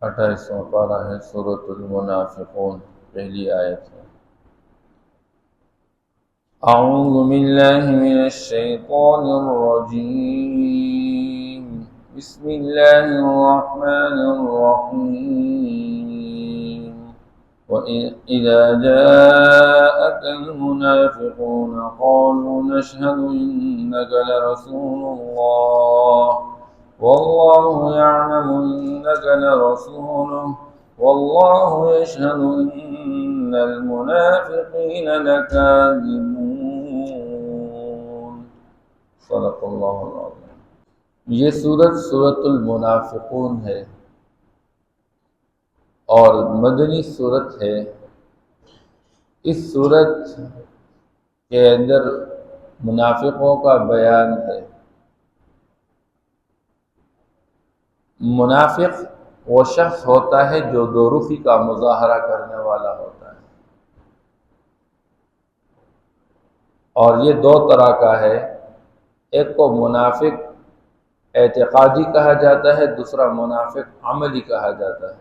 28واں پارہ ہے سورۃ المنافقون، پہلی آیت ہے۔ اعوذ باللہ من الشیطان الرجیم، بسم اللہ الرحمن الرحیم۔ وَإِذَا جَاءَكَ الْمُنَافِقُونَ قَالُوا نَشْهَدُ إِنَّكَ لَرَسُولُ اللَّهِ وَاللَّهُ يَعْلَمُ إِنَّكَ لَرَسُولُهُ وَاللَّهُ يَشْهَدُ إِنَّ الْمُنَافِقِينَ لَكَاذِبُونَ۔ صدق اللہ العظیم۔ یہ سورۃ المنافقون ہے اور مدنی سورت ہے۔ اس سورت کے اندر منافقوں کا بیان ہے۔ منافق وہ شخص ہوتا ہے جو دو روخی کا مظاہرہ کرنے والا ہوتا ہے، اور یہ دو طرح کا ہے۔ ایک کو منافق اعتقادی کہا جاتا ہے، دوسرا منافق عملی کہا جاتا ہے۔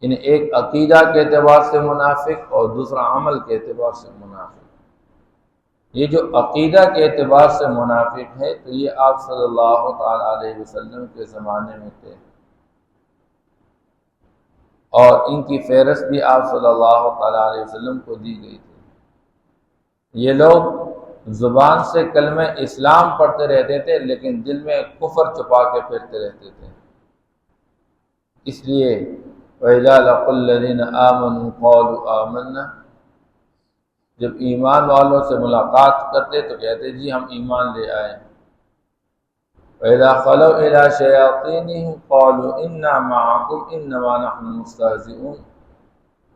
یعنی ایک عقیدہ کے اعتبار سے منافق اور دوسرا عمل کے اعتبار سے منافق۔ یہ جو عقیدہ کے اعتبار سے منافق ہے تو یہ آپ صلی اللہ تعالی علیہ وسلم کے زمانے میں تھے، اور ان کی فہرست بھی آپ صلی اللہ تعالی علیہ وسلم کو دی گئی تھی۔ یہ لوگ زبان سے کلمہ اسلام پڑھتے رہتے تھے لیکن دل میں کفر چھپا کے پھرتے رہتے تھے۔ اس لیے وَإِذَا لَقُوا الَّذِينَ آمَنُوا قَالُوا آمَنَّا، جب ایمان والوں سے ملاقات کرتے تو کہتے جی ہم ایمان لے آئے۔ وَإِذَا خَلَوْا إِلَىٰ شَيَاطِينِهِمْ قَالُوا إِنَّا مَعَكُمْ إِنَّمَا نَحْنُ مُسْتَهْزِئُونَ،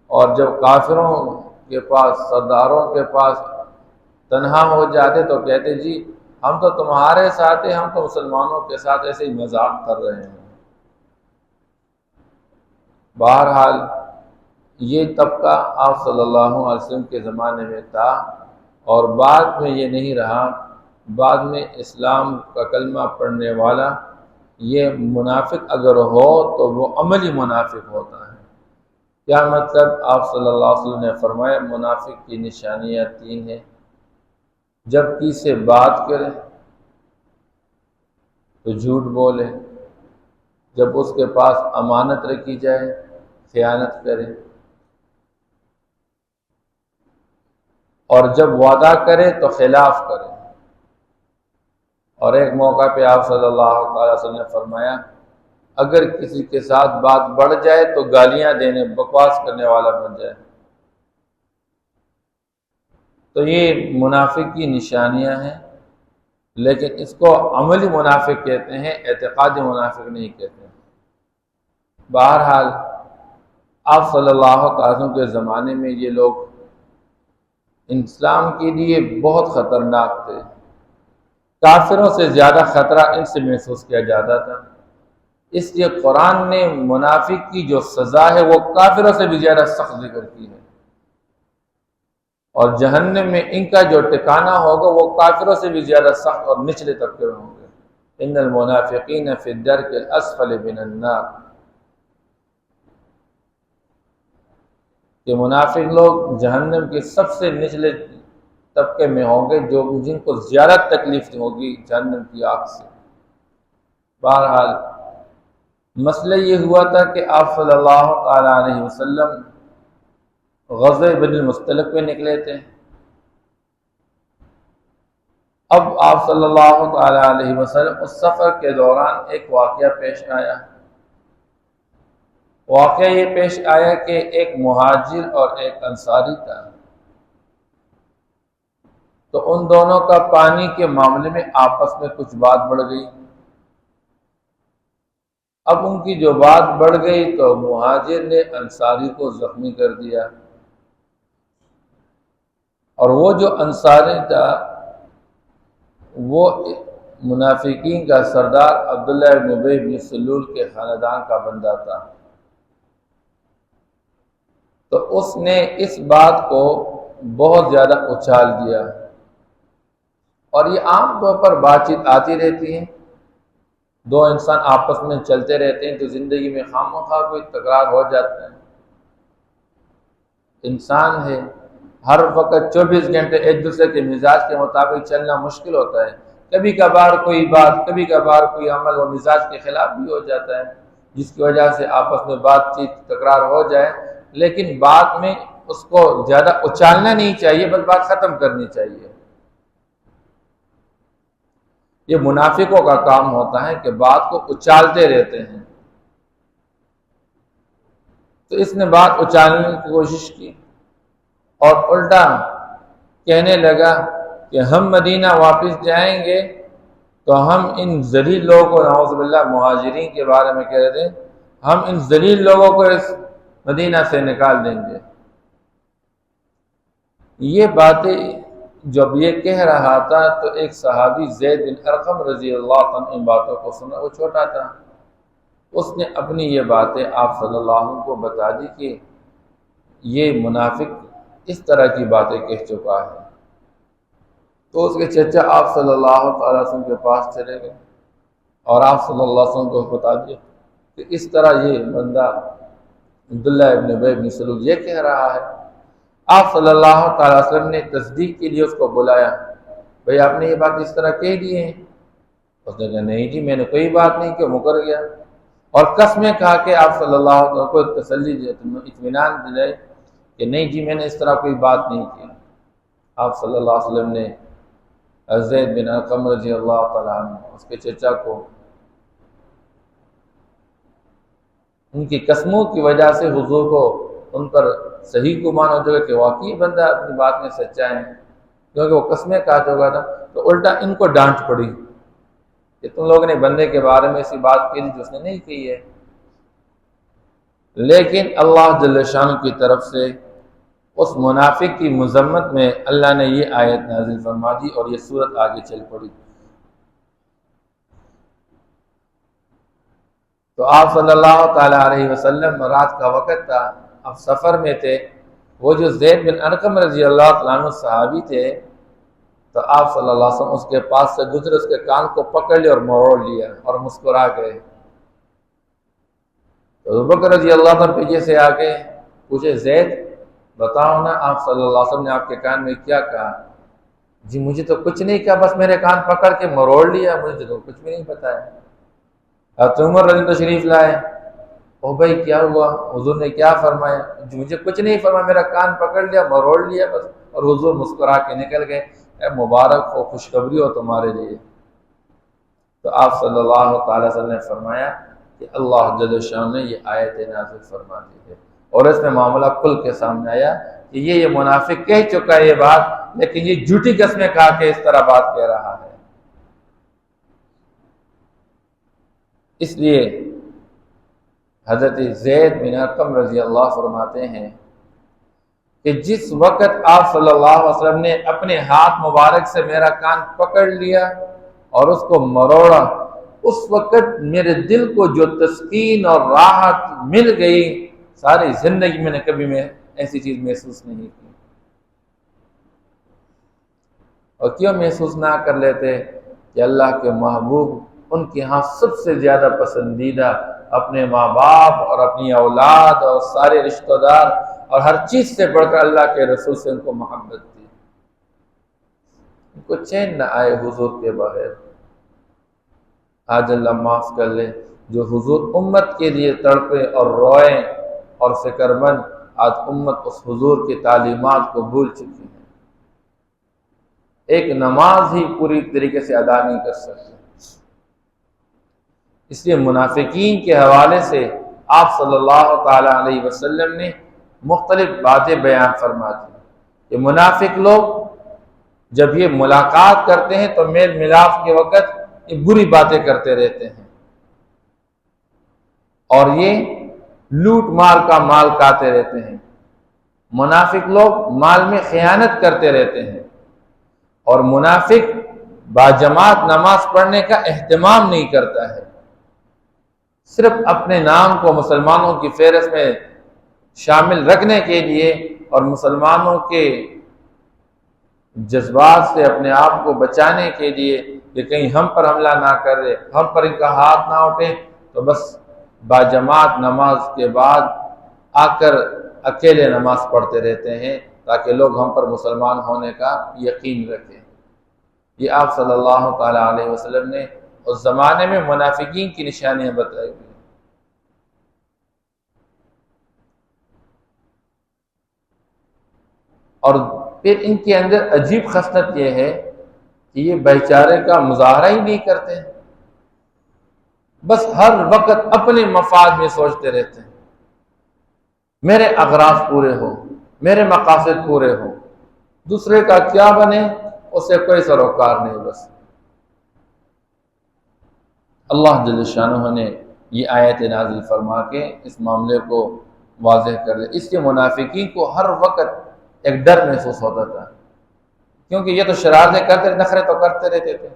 اور جب کافروں کے پاس، سرداروں کے پاس تنہا ہو جاتے تو کہتے جی ہم تو تمہارے ساتھ ہیں، ہم تو مسلمانوں کے ساتھ ایسے ہی مذاق کر رہے ہیں۔ بہرحال یہ طبقہ آپ صلی اللہ علیہ وسلم کے زمانے میں تھا، اور بعد میں یہ نہیں رہا۔ بعد میں اسلام کا کلمہ پڑھنے والا یہ منافق اگر ہو تو وہ عملی منافق ہوتا ہے۔ کیا مطلب؟ آپ صلی اللہ علیہ وسلم نے فرمایا منافق کی نشانیاں 3 ہیں۔ جب کسی سے بات کرے تو جھوٹ بولے، جب اس کے پاس امانت رکھی جائے خیانت کرے، اور جب وعدہ کرے تو خلاف کرے۔ اور ایک موقع پہ آپ صلی اللہ علیہ وسلم نے فرمایا اگر کسی کے ساتھ بات بڑھ جائے تو گالیاں دینے، بکواس کرنے والا بن جائے۔ تو یہ منافق کی نشانیاں ہیں، لیکن اس کو عملی منافق کہتے ہیں، اعتقادی منافق نہیں کہتے۔ بہرحال آپ صلی اللہ علیہ وسلم کے زمانے میں یہ لوگ اسلام کے لیے بہت خطرناک تھے۔ کافروں سے زیادہ خطرہ ان سے محسوس کیا جاتا تھا۔ اس لیے قرآن نے منافق کی جو سزا ہے وہ کافروں سے بھی زیادہ سخت ذکر کی ہے، اور جہنم میں ان کا جو ٹھکانہ ہوگا وہ کافروں سے بھی زیادہ سخت اور نچلے طبقے میں ہوں گے۔ ان المنافقین فی الدرک الاسفل من النار، کہ منافق لوگ جہنم کے سب سے نچلے طبقے میں ہوں گے، جن کو زیادہ تکلیف ہوگی جہنم کی آگ سے۔ بہرحال مسئلہ یہ ہوا تھا کہ آپ صلی اللہ تعالی علیہ وسلم غزوہ بنی المصطلق پہ نکلے تھے۔ اب آپ صلی اللہ تعالی علیہ وسلم اس سفر کے دوران ایک واقعہ پیش آیا۔ واقعہ یہ پیش آیا کہ ایک مہاجر اور ایک انصاری تھا، تو ان دونوں کا پانی کے معاملے میں آپس میں کچھ بات بڑھ گئی۔ اب ان کی جو بات بڑھ گئی تو مہاجر نے انصاری کو زخمی کر دیا، اور وہ جو انصاری تھا وہ منافقین کا سردار عبداللہ بن ابی بن سلول کے خاندان کا بندہ تھا۔ تو اس نے اس بات کو بہت زیادہ اچھال دیا، اور یہ عام طور پر بات چیت آتی رہتی ہے دو انسان آپس میں چلتے رہتے ہیں تو زندگی میں خواہ کوئی تکرار ہو جاتا ہے۔ انسان ہے، ہر وقت 24 گھنٹے ایک دوسرے کے مزاج کے مطابق چلنا مشکل ہوتا ہے۔ کبھی کبھار کوئی بات، کبھی کبھار کوئی عمل وہ مزاج کے خلاف بھی ہو جاتا ہے، جس کی وجہ سے آپس میں بات چیت تکرار ہو جائے، لیکن بعد میں اس کو زیادہ اچالنا نہیں چاہیے، بس بات ختم کرنی چاہیے۔ یہ منافقوں کا کام ہوتا ہے کہ بات کو اچالتے رہتے ہیں۔ تو اس نے بات اچالنے کی کوشش کی اور الٹا کہنے لگا کہ ہم مدینہ واپس جائیں گے تو ہم ان ذلیل لوگوں کو، نعوذ باللہ مہاجرین کے بارے میں کہہ رہے تھے، ہم ان ذلیل لوگوں کو اس مدینہ سے نکال دیں گے۔ یہ باتیں جب یہ کہہ رہا تھا تو ایک صحابی زید بن ارقم رضی اللہ عنہ ان باتوں کو سنا، وہ چھوٹا تھا، اس نے اپنی یہ باتیں آپ صلی اللہ علیہ وسلم کو بتا دی کہ یہ منافق اس طرح کی باتیں کہہ چکا ہے۔ تو اس کے چچا آپ صلی اللہ علیہ وسلم کے پاس چلے گئے اور آپ صلی اللہ علیہ وسلم کو بتا دیا کہ اس طرح یہ بندہ عبداللہ ابن ابی بن سلول یہ کہہ رہا ہے۔ آپ صلی اللہ علیہ وسلم نے تصدیق کے لیے اس کو بلایا، بھئی آپ نے یہ بات اس طرح کہہ دی ہے؟ اس نے کہا نہیں جی میں نے کوئی بات نہیں کہ مکر گیا، اور قسمیں کہا کہ آپ صلی اللہ علیہ وسلم کو تسلی اطمینان دلائے کہ نہیں جی میں نے اس طرح کوئی بات نہیں کی۔ آپ صلی اللہ علیہ وسلم نے زید بن ارقم رضی اللہ تعالیٰ عنہ اس کے چچا کو ان کی قسموں کی وجہ سے حضور کو ان پر صحیح گمان ہو جائے کہ واقعی بندہ اپنی بات میں سچا ہے، کیونکہ وہ قسمیں کہا چکا تھا۔ تو الٹا ان کو ڈانٹ پڑی کہ تم لوگوں نے بندے کے بارے میں ایسی بات کی جو اس نے نہیں کی ہے۔ لیکن اللہ جل شانہ کی طرف سے اس منافق کی مذمت میں اللہ نے یہ آیت نازل فرما دی اور یہ سورت آگے چل پڑی۔ تو آپ صلی اللہ تعالیٰ علیہ وسلم رات کا وقت تھا، اب سفر میں تھے، وہ جو زید بن ارقم رضی اللہ تعالیٰ عنہ صحابی تھے، تو آپ صلی اللہ علیہ وسلم اس کے پاس سے گزرے، اس کے کان کو پکڑ لیا اور مروڑ لیا اور مسکرا گئے۔ تو ابوبکر رضی اللہ عنہ پیچھے سے آ کے پوچھے زید بتاؤ نا آپ صلی اللہ علیہ وسلم نے آپ کے کان میں کیا کہا؟ جی مجھے تو کچھ نہیں کہا، بس میرے کان پکڑ کے مروڑ لیا، مجھے تو کچھ بھی نہیں پتا ہے۔ حضرت عمر رضی اللہ تشریف لائے، او بھائی کیا ہوا؟ حضور نے کیا فرمایا؟ جی مجھے کچھ نہیں فرمایا، میرا کان پکڑ لیا، مروڑ لیا بس، اور حضور مسکرا کے نکل گئے۔ اے مبارک ہو، خوشخبری ہو تمہارے لیے۔ تو آپ صلی اللہ تعالی وسلم نے فرمایا کہ اللہ جل شانہ نے یہ آیت نازل فرما دی ہے، اور اس میں معاملہ کھل کے سامنے آیا کہ یہ منافق کہہ چکا ہے یہ بات، لیکن یہ جھوٹی قسمیں کھا کے اس طرح بات کہہ رہا ہے۔ اس لیے حضرت زید بن ارقم رضی اللہ فرماتے ہیں کہ جس وقت آپ صلی اللہ علیہ وسلم نے اپنے ہاتھ مبارک سے میرا کان پکڑ لیا اور اس کو مروڑا، اس وقت میرے دل کو جو تسکین اور راحت مل گئی، ساری زندگی میں نے کبھی ایسی چیز محسوس نہیں کی۔ اور کیوں محسوس نہ کر لیتے کہ اللہ کے محبوب ان کے ہاں سب سے زیادہ پسندیدہ اپنے ماں باپ اور اپنی اولاد اور سارے رشتہ دار اور ہر چیز سے بڑھ کر اللہ کے رسول سے ان کو محبت تھی۔ ان کو چین نہ آئے حضور کے بغیر۔ آج اللہ معاف کر لے جو حضور امت کے لیے تڑپے اور روئیں اور فکر مند، آج امت اس حضور کی تعلیمات کو بھول چکی ہے، ایک نماز ہی پوری طریقے سے ادا نہیں کر سکتے۔ اس لیے منافقین کے حوالے سے آپ صلی اللہ تعالی علیہ وسلم نے مختلف باتیں بیان فرما دی کہ منافق لوگ جب یہ ملاقات کرتے ہیں تو میل ملاپ کے وقت یہ بری باتیں کرتے رہتے ہیں، اور یہ لوٹ مار کا مال کھاتے رہتے ہیں۔ منافق لوگ مال میں خیانت کرتے رہتے ہیں، اور منافق باجماعت نماز پڑھنے کا اہتمام نہیں کرتا ہے، صرف اپنے نام کو مسلمانوں کی فہرست میں شامل رکھنے کے لیے اور مسلمانوں کے جذبات سے اپنے آپ کو بچانے کے لیے کہ کہیں ہم پر حملہ نہ کرے، ہم پر ان کا ہاتھ نہ اٹھے، تو بس باجماعت نماز کے بعد آ کر اکیلے نماز پڑھتے رہتے ہیں تاکہ لوگ ہم پر مسلمان ہونے کا یقین رکھیں۔ یہ آپ صلی اللہ تعالیٰ علیہ وسلم نے اس زمانے میں منافقین کی نشانیاں بتائی گئی۔ اور پھر ان کے اندر عجیب خصلت یہ ہے کہ یہ بھائی چارے کا مظاہرہ ہی نہیں کرتے، بس ہر وقت اپنے مفاد میں سوچتے رہتے ہیں، میرے اغراض پورے ہو، میرے مقاصد پورے ہو، دوسرے کا کیا بنے اس سے کوئی سروکار نہیں۔ بس اللہ جل شانہ نے یہ آیت نازل فرما کے اس معاملے کو واضح کر دیا۔ اس کے منافقین کو ہر وقت ایک ڈر محسوس ہوتا تھا، کیونکہ یہ تو شرارتیں کرتے، نخرے تو کرتے رہتے تھے۔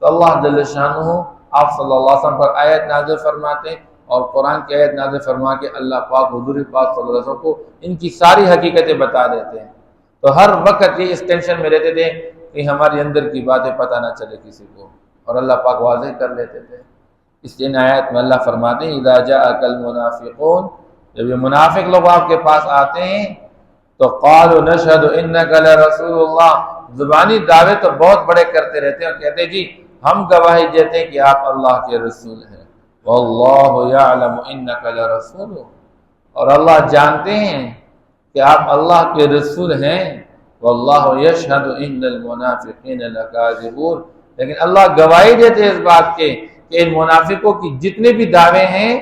تو اللہ جل شانہ آپ صلی اللہ علیہ وسلم پر آیت نازل فرماتے اور قرآن کی آیت نازل فرما کے اللہ پاک حضور پاک صلی اللہ علیہ وسلم کو ان کی ساری حقیقتیں بتا دیتے ہیں۔ تو ہر وقت یہ اس ٹینشن میں رہتے تھے کہ ہماری اندر کی باتیں پتہ نہ چلے کسی کو، اور اللہ پاک واضح کر لیتے تھے۔ اس لیے آیت میں اللہ فرماتے ہیں اذا جاءک المنافقون، جب یہ منافق لوگ آپ کے پاس آتے ہیں تو قالوا نشهد انک لرسول اللہ، زبانی دعوے تو بہت بڑے کرتے رہتے ہیں اور کہتے ہیں جی ہم گواہی دیتے ہیں کہ آپ اللہ کے رسول ہیں، واللہ یعلم انک لرسول، اور اللہ جانتے ہیں کہ آپ اللہ کے رسول ہیں، واللہ یشہد ان المنافقین لکاذبون، لیکن اللہ گواہی دیتے ہیں اس بات کے کہ ان منافقوں کی جتنے بھی دعوے ہیں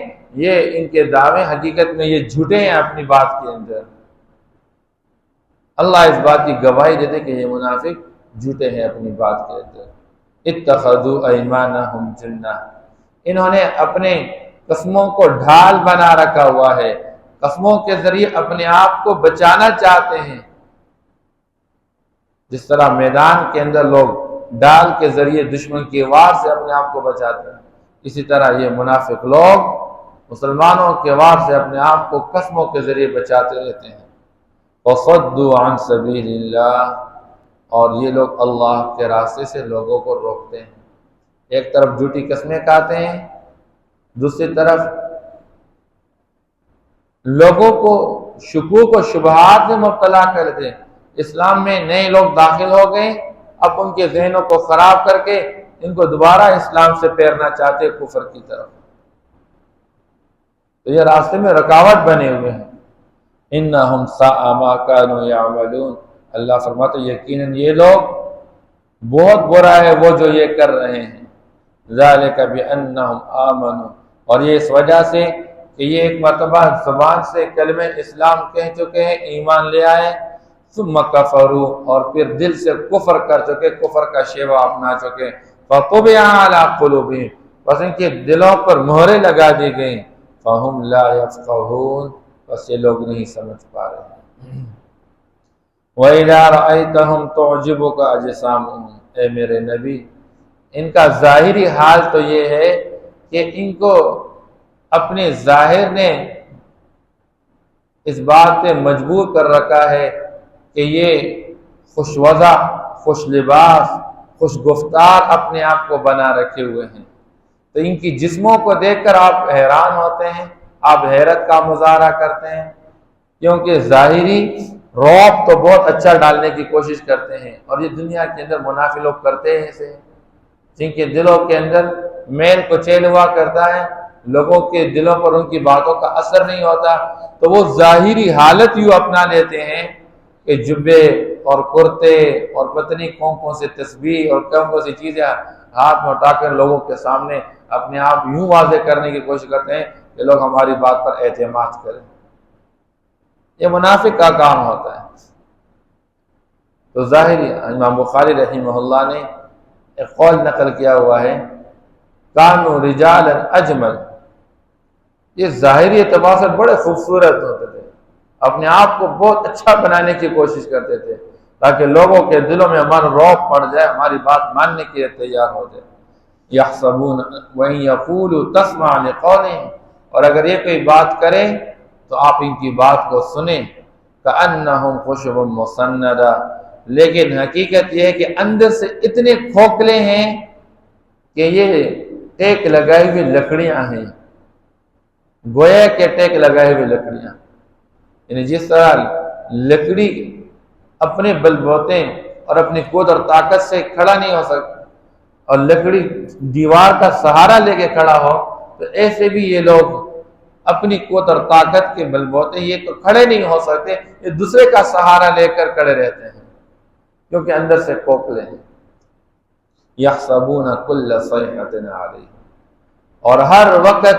یہ ان کے دعوے حقیقت میں یہ جھوٹے ہیں اپنی بات کے اندر۔ اللہ اس بات کی گواہی دیتے کہ یہ منافق جھوٹے ہیں اپنی بات کے اندر۔ اتخذوا ایمانہم جنہ، انہوں نے اپنے قسموں کو ڈھال بنا رکھا ہوا ہے، قسموں کے ذریعے اپنے آپ کو بچانا چاہتے ہیں۔ جس طرح میدان کے اندر لوگ ڈال کے ذریعے دشمن کی وار سے اپنے آپ کو بچاتے ہیں، اسی طرح یہ منافق لوگ مسلمانوں کے وار سے اپنے آپ کو قسموں کے ذریعے بچاتے رہتے ہیں۔ وَصَدُّوا عَن سَبِيلِ اللَّهِ، اور یہ لوگ اللہ کے راستے سے لوگوں کو روکتے ہیں۔ ایک طرف جھوٹی قسمیں کھاتے ہیں، دوسری طرف لوگوں کو شکوک و شبہات میں مبتلا کر دیتے ہیں۔ اسلام میں نئے لوگ داخل ہو گئے، اب ان کے ذہنوں کو خراب کر کے ان کو دوبارہ اسلام سے پھیرنا چاہتے کفر کی طرف، تو یہ راستے میں رکاوٹ بنے ہوئے ہیں۔ انہم ساء ما کانوا یعملون، اللہ فرماتے یقیناً یہ لوگ بہت برا ہے وہ جو یہ کر رہے ہیں۔ ذالک بانہم آمنوا، اور یہ اس وجہ سے کہ یہ ایک مرتبہ زبان سے کلمہ اسلام کہہ چکے ہیں، ایمان لے آئے، ثم کفروا، اور پھر دل سے کفر کر چکے، کفر کا شیوہ اپنا چکے، فطبع علی قلوبہم، بس ان کے دلوں پر مہریں لگا دی گئیں، فہم لا یفقہون، بس یہ لوگ نہیں سمجھ پا رہے۔ وَإِذَا رَأَيْتَهُمْ تُعْجِبُكَ أَجْسَامُهُمْ، اے میرے نبی ان کا ظاہری حال تو یہ ہے کہ ان کو اپنے ظاہر نے اس بات پہ مجبور کر رکھا ہے کہ یہ خوش وضع، خوش لباس، خوش گفتار اپنے آپ کو بنا رکھے ہوئے ہیں، تو ان کی جسموں کو دیکھ کر آپ حیران ہوتے ہیں، آپ حیرت کا مظاہرہ کرتے ہیں، کیونکہ ظاہری رعب تو بہت اچھا ڈالنے کی کوشش کرتے ہیں، اور یہ دنیا کے اندر منافق لوگ کرتے ہیں اسے، جن کے دلوں کے اندر میل کچیل ہوا کرتا ہے، لوگوں کے دلوں پر ان کی باتوں کا اثر نہیں ہوتا، تو وہ ظاہری حالت یوں اپنا لیتے ہیں کہ جبے اور کرتے اور پتہ نہیں کون کون سے تسبیح اور کون کون سی چیزیں ہاتھ میں اٹھا کر لوگوں کے سامنے اپنے آپ یوں واضح کرنے کی کوشش کرتے ہیں کہ لوگ ہماری بات پر اعتماد کریں۔ یہ منافق کا کام ہوتا ہے۔ تو ظاہری امام بخاری رحمہ اللہ نے ایک قول نقل کیا ہوا ہے، کانوا رجالا اجمل، یہ ظاہری اعتبار سے بڑے خوبصورت ہوتے تھے، اپنے آپ کو بہت اچھا بنانے کی کوشش کرتے تھے تاکہ لوگوں کے دلوں میں ہمارا رعب پڑ جائے، ہماری بات ماننے کے لیے تیار ہو جائے۔ یحسبون وَإِن یقولوا تسمع لقولہم، اور اگر یہ کوئی بات کریں تو آپ ان کی بات کو سنیں، کأنہم خشب مسندہ، لیکن حقیقت یہ ہے کہ اندر سے اتنے کھوکھلے ہیں کہ یہ ٹیک لگائی ہوئی لکڑیاں ہیں، گویا کہ ٹیک لگائے ہوئے لکڑیاں، یعنی جس طرح لکڑی اپنے بل بوتے اور اپنی قوت اور طاقت سے کھڑا نہیں ہو سکتی اور لکڑی دیوار کا سہارا لے کے کھڑا ہو، تو ایسے بھی یہ لوگ اپنی قوت اور طاقت کے بل بوتے یہ تو کھڑے نہیں ہو سکتے، یہ دوسرے کا سہارا لے کر کھڑے رہتے ہیں کیونکہ اندر سے کھوکھلے ہیں۔ یحسبون کل صیحۃ علیہ، اور ہر وقت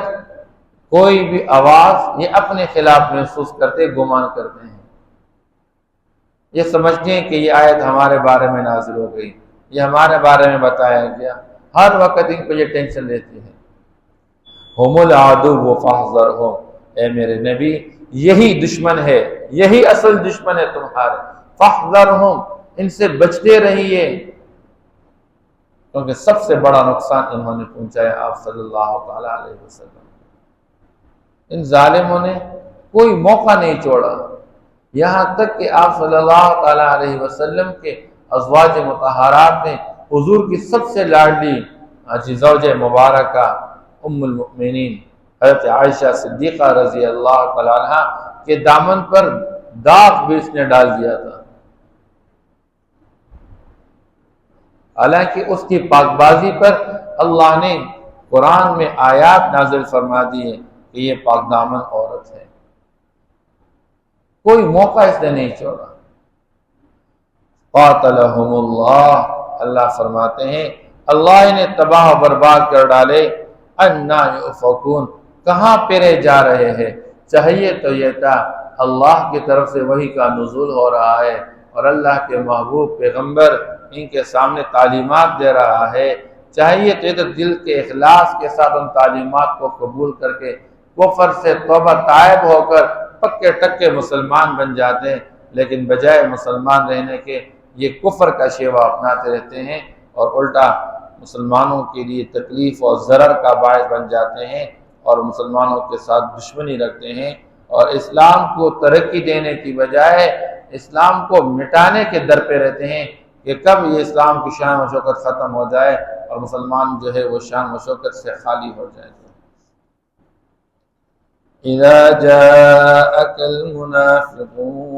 کوئی بھی آواز یہ اپنے خلاف محسوس کرتے، گمان کرتے ہیں، یہ سمجھتے ہیں کہ یہ آیت ہمارے بارے میں نازل ہو گئی، یہ ہمارے بارے میں بتایا گیا، ہر وقت ان کو یہ ٹینشن رہتی ہے۔ ہم العدو فاحذرہم، اے میرے نبی یہی دشمن ہے، یہی اصل دشمن ہے تمہارے، فاحذرہم، ان سے بچتے رہیے، کیونکہ سب سے بڑا نقصان انہوں نے پہنچایا آپ صلی اللہ تعالی علیہ وسلم۔ ان ظالموں نے کوئی موقع نہیں چھوڑا، یہاں تک کہ آپ صلی اللہ تعالی علیہ وسلم کے ازواج مطہرات میں حضور کی سب سے لاڈلی زوج مبارکہ ام المؤمنین حضرت عائشہ صدیقہ رضی اللہ تعالی عنہ کے دامن پر داغ بھی اس نے ڈال دیا تھا، حالانکہ اس کی پاک بازی پر اللہ نے قرآن میں آیات نازل فرما دی ہے کہ یہ پاک دامن عورت ہے، کوئی موقع اس نے نہیں چھوڑا۔ قاتلہم اللہ، اللہ فرماتے ہیں اللہ انہیں تباہ و برباد کر ڈالے، انا یؤفکون، کہاں پھرے جا رہے ہیں، چاہیے تو یہ تھا اللہ کی طرف سے وحی کا نزول ہو رہا ہے اور اللہ کے محبوب پیغمبر ان کے سامنے تعلیمات دے رہا ہے، چاہیے تو یہ تو دل کے اخلاص کے ساتھ ان تعلیمات کو قبول کر کے کفر سے توبہ تائب ہو کر پکے ٹکے مسلمان بن جاتے ہیں، لیکن بجائے مسلمان رہنے کے یہ کفر کا شیوا اپناتے رہتے ہیں اور الٹا مسلمانوں کے لیے تکلیف اور ضرر کا باعث بن جاتے ہیں اور مسلمانوں کے ساتھ دشمنی رکھتے ہیں، اور اسلام کو ترقی دینے کی بجائے اسلام کو مٹانے کے در پہ رہتے ہیں کہ کب یہ اسلام کی شان و شوکت ختم ہو جائے اور مسلمان جو ہے وہ شان و شوکت سے خالی ہو جائے۔ اذا جاءك المنافقون،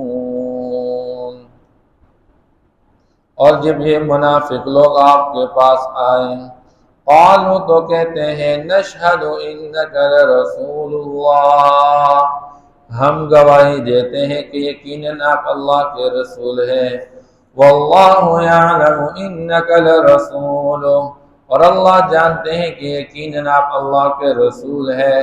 اور جب یہ منافق لوگ آپ کے پاس آئیں، قالوا تو کہتے ہیں نشہد انک لرسول اللہ، ہم گواہی دیتے ہیں کہ یقیناً آپ اللہ کے رسول ہیں، واللہ یعلم انک لرسول، اور اللہ جانتے ہیں کہ یقیناً آپ اللہ کے رسول ہیں،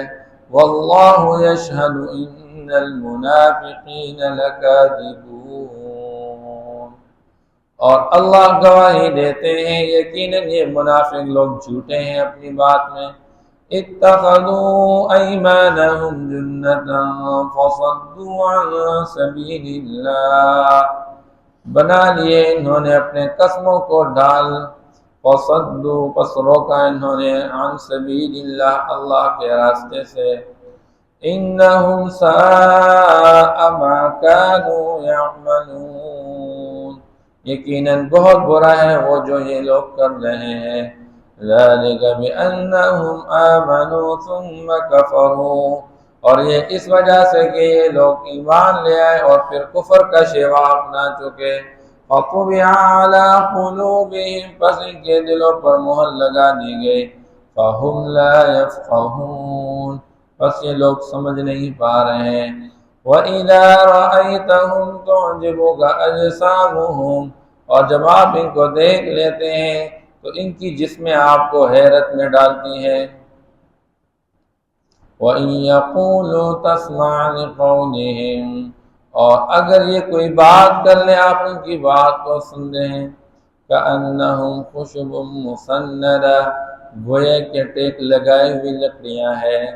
واللہ یشہد ان المنافقین لکاذبون، اور اللہ گواہی دیتے ہیں یقیناً یہ منافق لوگ جھوٹے ہیں اپنی بات میں۔ اتخذوا ایمانہم جنتا فصدوا عن سبیل اللہ، بنا لیے انہوں نے اپنے قسموں کو ڈال، فصدوا، پس روکا انہوں نے، عن سبیل اللہ، اللہ کے راستے سے، انہم ساء ما كانوا یعملون، یقیناً بہت برا ہے وہ جو یہ لوگ کر رہے ہیں، ذالک بانہم آمنوا ثم کفروا، اور یہ اس وجہ سے کہ یہ لوگ ایمان لے آئے اور پھر کفر کا شیوا اپنا چکے، فطبع علی قلوبہم، پس ان کے دلوں پر مہر لگا دی گئی، فہم لا یفقہون، پس یہ لوگ سمجھ نہیں پا رہے ہیں، وَإِذَا رَأَيْتَهُمْ تُعْجِبُكَ أَجْسَامُهُمْ، اور جب آپ ان کو دیکھ لیتے ہیں تو ان کی جسمیں آپ کو حیرت میں ڈالتی ہیں، وَإِن يَقُولُوا تَسْمَعْ لِقَوْلِهِمْ، اور اگر یہ کوئی بات کر لیں آپ ان کی بات کو سن لیں، كَأَنَّهُمْ خُشُبٌ مُّسَنَّدَةٌ، گویا کہ ٹیک لگائی ہوئی لکڑیاں ہیں،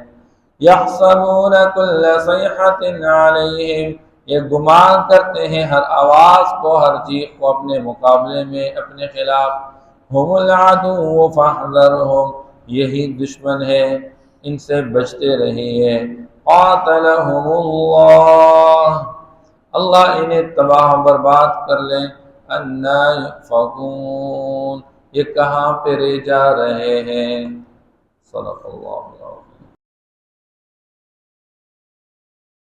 يَحْسَبُونَ كُلَّ صَيْحَةٍ عَلَيْهِمْ، یہ گمان کرتے ہیں ہر آواز کو، ہر چیخ کو اپنے مقابلے میں، اپنے خلاف، هُمُ الْعَدُوُّ فَاحْذَرْهُمْ، یہی دشمن ہے ان سے بچتے رہیے، قاتلہم اللہ، اللہ انہیں تباہ و برباد کر لیں، انا یؤفکون، یہ کہاں پہ رہ جا رہے ہیں۔ صدق اللہ۔